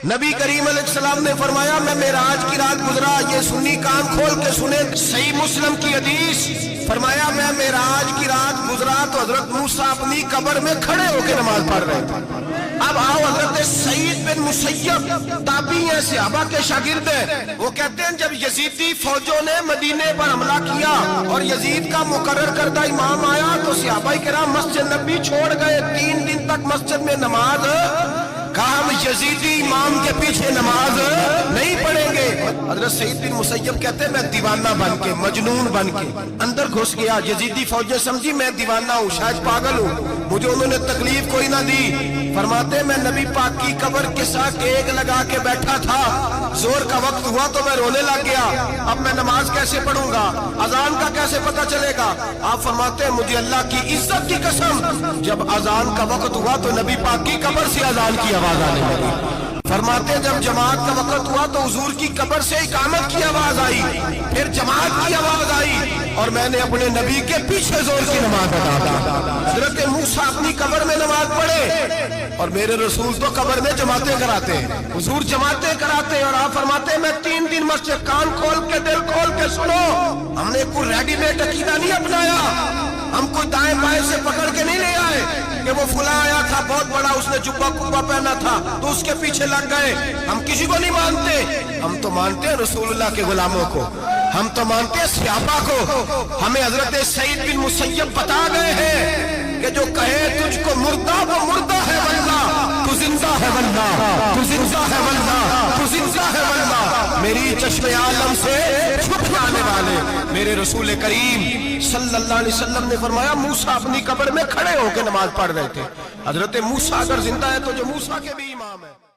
نبی کریم علیہ السلام نے فرمایا میں معراج کی رات گزرا، یہ سنی کان کھول کے سنے، صحیح مسلم کی حدیث، فرمایا میں معراج کی رات گزرا تو حضرت موسیٰ اپنی قبر میں کھڑے ہو کے نماز پڑھ رہے تھے۔ اب آؤ، حضرت سعید بن مسیب تابعی ہیں، صحابہ کے شاگرد ہیں، وہ کہتے ہیں جب یزیدی فوجوں نے مدینے پر حملہ کیا اور یزید کا مقرر کردہ امام آیا تو صحابہ کرام مسجد نبی چھوڑ گئے، 3 دن تک مسجد میں نماز، کہا ہم یزیدی امام کے پیچھے نماز نہیں پڑھیں گے۔ حضرت سعید بن مسیب کہتے ہیں میں دیوانہ بن کے، مجنون بن کے اندر گھس گیا، یزیدی فوجیں سمجھی میں دیوانہ ہوں، شاید پاگل ہوں، مجھے انہوں نے تکلیف کوئی نہ دی۔ فرماتے میں نبی پاک کی قبر کے ساتھ ایک لگا کے بیٹھا تھا، زور کا وقت ہوا تو میں رونے لگ گیا، اب میں نماز کیسے پڑھوں گا، اذان کا کیسے پتہ چلے گا؟ آپ فرماتے ہیں مجھے اللہ کی عزت کی قسم جب اذان کا وقت ہوا تو نبی پاک کی قبر سے اذان کی آواز آنے لگی۔ فرماتے ہیں جب جماعت کا وقت ہوا تو حضور کی قبر سے اقامت کی آواز آئی، پھر جماعت کی آواز آئی اور میں نے اپنے نبی کے پیچھے زور کی نماز ادا کی۔ حضرت موسیٰ اپنی قبر میں نماز پڑھے اور میرے رسول تو قبر میں جماعتیں کراتے ہیں، حضور جماعتیں کراتے ہیں، اور آپ فرماتے ہیں میں 3 دن مسجد، کان کھول کے دل کھول کے سنو، ہم نے کوئی ریڈی میڈ عقیدہ نہیں اپنایا، ہم کوئی دائیں بائیں سے پکڑ کے نہیں لے آئے کہ وہ فلاں آیا تھا بہت بڑا، اس نے جبہ کبہ پہنا تھا تو اس کے پیچھے لگ گئے۔ ہم کسی کو نہیں مانتے، ہم تو مانتے ہیں رسول اللہ کے غلاموں کو، ہم تو مانتے ہیں صحابہ کو۔ ہمیں حضرت سعید بن مسیب بتا گئے ہیں کہ جو کہے تجھ کو مردہ وہ مردہ ہے واللہ، تو زندہ ہے واللہ، تو زندہ ہے واللہ، تو زندہ ہے واللہ، میری چشم عالم سے چھپ جانے والے میرے رسول کریم صلی اللہ علیہ وسلم نے فرمایا موسیٰ اپنی قبر میں کھڑے ہو کے نماز پڑھ رہے تھے۔ حضرت موسیٰ اگر زندہ ہے تو جو موسیٰ کے بھی امام ہے۔